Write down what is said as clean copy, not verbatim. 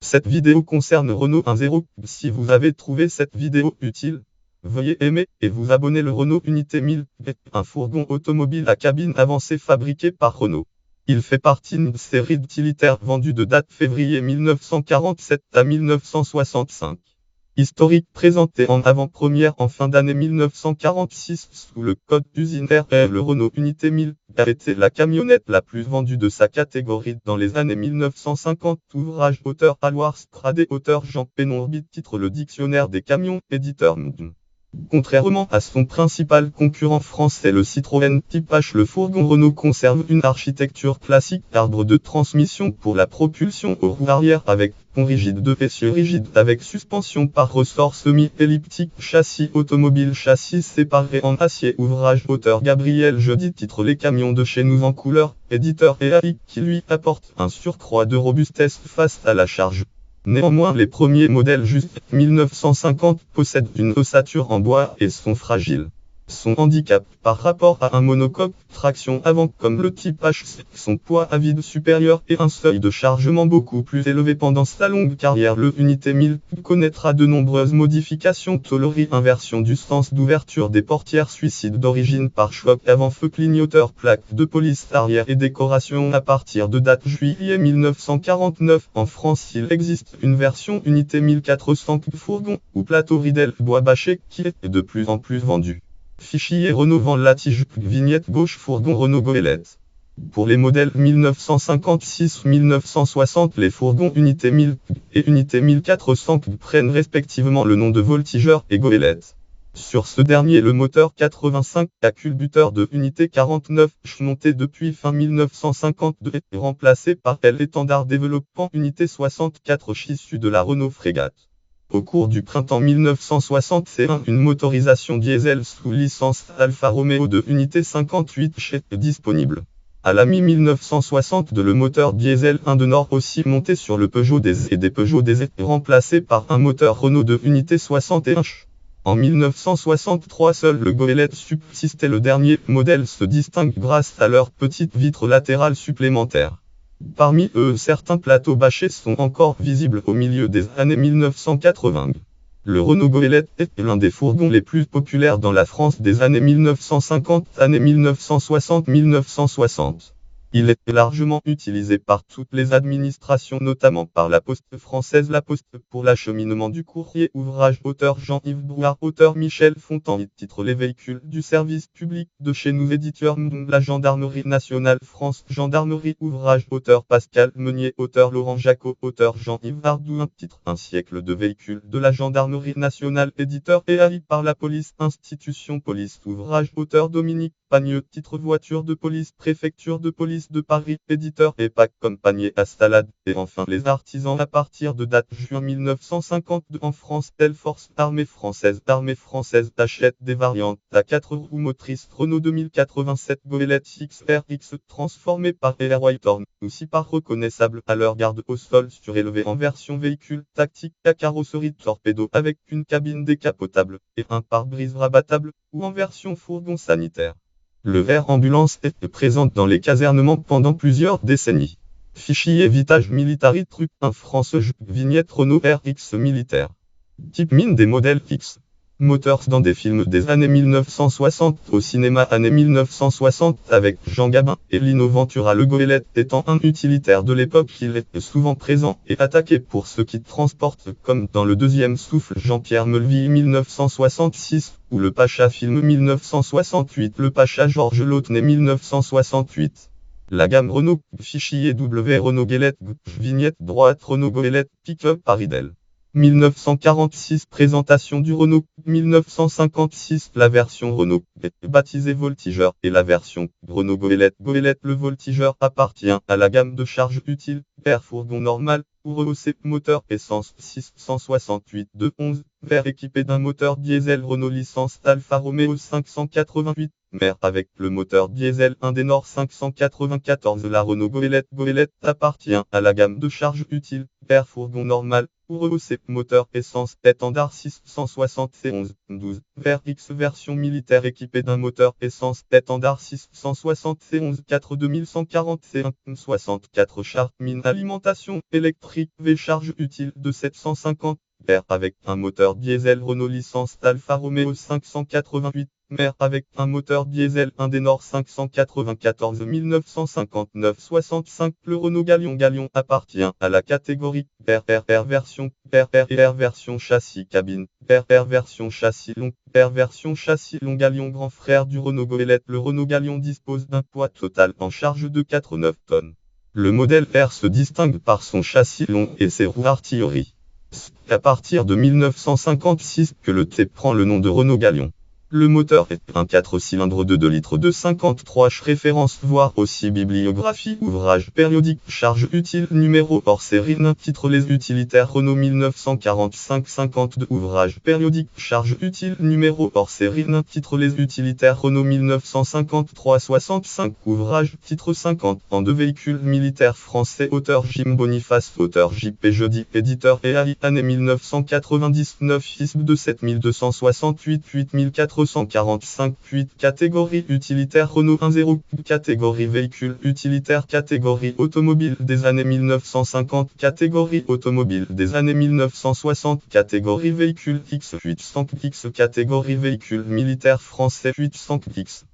Cette vidéo concerne Renault 1.0. Si vous avez trouvé cette vidéo utile, veuillez aimer et vous abonner. Le Renault Unité 1000 est un fourgon automobile à cabine avancée fabriqué par Renault. Il fait partie d'une série utilitaire vendue de date février 1947 à 1965. Historique présenté en avant-première en fin d'année 1946 sous le code usinaire R, le Renault Unité 1000 a été la camionnette la plus vendue de sa catégorie dans les années 1950. Ouvrage auteur Alwar Stradé, auteur Jean Pénorbit, titre le dictionnaire des camions, éditeur Moudon. Contrairement à son principal concurrent français le Citroën Type H, le fourgon Renault conserve une architecture classique, arbre de transmission pour la propulsion aux roues arrière avec pont rigide de essieu rigide avec suspension par ressort semi-elliptique, châssis automobile, châssis séparé en acier. Ouvrage auteur Gabriel Jeudi, titre Les camions de chez nous en couleur, éditeur EAI, qui lui apporte un surcroît de robustesse face à la charge. Néanmoins, les premiers modèles jusqu'à 1950 possèdent une ossature en bois et sont fragiles. Son handicap par rapport à un monocoque traction avant comme le Type H, son poids à vide supérieur et un seuil de chargement beaucoup plus élevé. Pendant sa longue carrière, le Unité 1000 connaîtra de nombreuses modifications. Tôlerie, inversion du sens d'ouverture des portières, suicide d'origine par choc avant, feu clignoteur, plaque de police arrière et décoration. À partir de date juillet 1949, en France il existe une version Unité 1400 fourgon ou plateau ridel bois bâché qui est de plus en plus vendue. Fichier Renault vend la tige, vignette gauche fourgon Renault Goélette. Pour les modèles 1956-1960, les fourgons Unité 1000 et Unité 1400 prennent respectivement le nom de voltigeur et goélette. Sur ce dernier, le moteur 85 à culbuteur de Unité 49, monté depuis fin 1952, est remplacé par l'étendard développant Unité 64 issu de la Renault Frégate. Au cours du printemps 1961, une motorisation diesel sous licence Alfa Romeo de Unité 58 est disponible. À la mi-1962, le moteur diesel 1 de Nord, aussi monté sur le Peugeot des et des Peugeot des est remplacé par un moteur Renault de Unité 61. En 1963, seul le Goélette subsistait. Le dernier modèle se distingue grâce à leur petite vitre latérale supplémentaire. Parmi eux, certains plateaux bâchés sont encore visibles au milieu des années 1980. Le Renault Goélette est l'un des fourgons les plus populaires dans la France des années 1950, années 1960-1960. Il est largement utilisé par toutes les administrations, notamment par la Poste française, la Poste pour l'acheminement du courrier. Ouvrage auteur Jean-Yves Brouard, auteur Michel Fontan, titre Les véhicules du service public de chez nous, éditeur la Gendarmerie nationale France Gendarmerie. Ouvrage auteur Pascal Meunier, auteur Laurent Jacot, auteur Jean-Yves Ardouin, titre Un siècle de véhicules de la Gendarmerie nationale, éditeur EAI par la police, institution police. Ouvrage auteur Dominique Pagneux, titre Voiture de police, préfecture de police de Paris, éditeur EPAC comme panier à salade. Et enfin les artisans. À partir de date juin 1952 en France, Air Force Armée française achète des variantes à 4 roues motrices Renault 2087 Goélette XRX transformées par Air Whitehorn, aussi par reconnaissable à leur garde au sol surélevé en version véhicule tactique à carrosserie torpedo avec une cabine décapotable et un pare-brise rabattable, ou en version fourgon sanitaire. Le vert ambulance est présente dans les casernements pendant plusieurs décennies. Fichier Vitage Military Truck 1 France, vignette Renault RX militaire. Type mine des modèles X. Moteurs dans des films des années 1960 au cinéma, années 1960 avec Jean Gabin et Lino Ventura. Le Goélette étant un utilitaire de l'époque, il est souvent présent et attaqué pour ce qui transporte, comme dans Le Deuxième Souffle Jean-Pierre Melville 1966 ou Le Pacha film 1968, Le Pacha Georges Lautner 1968. La gamme Renault, fichier W Renault Goélette, vignette droite Renault Goélette, pick-up Paridel. 1946 Présentation du Renault 1956. La version Renault est baptisée Voltigeur et la version Renault Goélette. Le Voltigeur appartient à la gamme de charge utile, Air fourgon normal, ou rehaussé, moteur essence 668 de 11, vert équipé d'un moteur diesel Renault licence Alfa Romeo 588, mer avec le moteur diesel Indénor 594. La Renault Goélette appartient à la gamme de charge utile, père fourgon normal, ou rehaussé, moteur essence étendard 671 12, vers X version militaire équipée d'un moteur essence étendard 671 4 2141 64 char mine alimentation électrique V charge utile de 750 mer avec un moteur diesel Renault licence Alfa Romeo 588, mer avec un moteur diesel Indénor 594 959 65. Le Renault Galion appartient à la catégorie RR version châssis cabine, RR version châssis long, R version châssis long Galion grand frère du Renault Goélette. Le Renault Galion dispose d'un poids total en charge de 4,9 tonnes. Le modèle R se distingue par son châssis long et ses roues artillerie. C'est à partir de 1956 que le T prend le nom de Renault Galion. Le moteur est un 4 cylindres de 2 litres de 53 ch. Référence voir aussi bibliographie ouvrage périodique charge utile numéro hors série titre les utilitaires Renault 1945-52 ouvrage périodique charge utile numéro hors série titre les utilitaires Renault 1953-65 ouvrage titre 50 en deux véhicules militaires français auteur Jim Boniface auteur JP Jeudi éditeur et AI année 1999 ISB de 7268 8445 8 catégorie utilitaire Renault 10 catégorie véhicule utilitaire catégorie automobile des années 1950 catégorie automobile des années 1960 catégorie véhicule X 800 X catégorie véhicule militaire français 800 X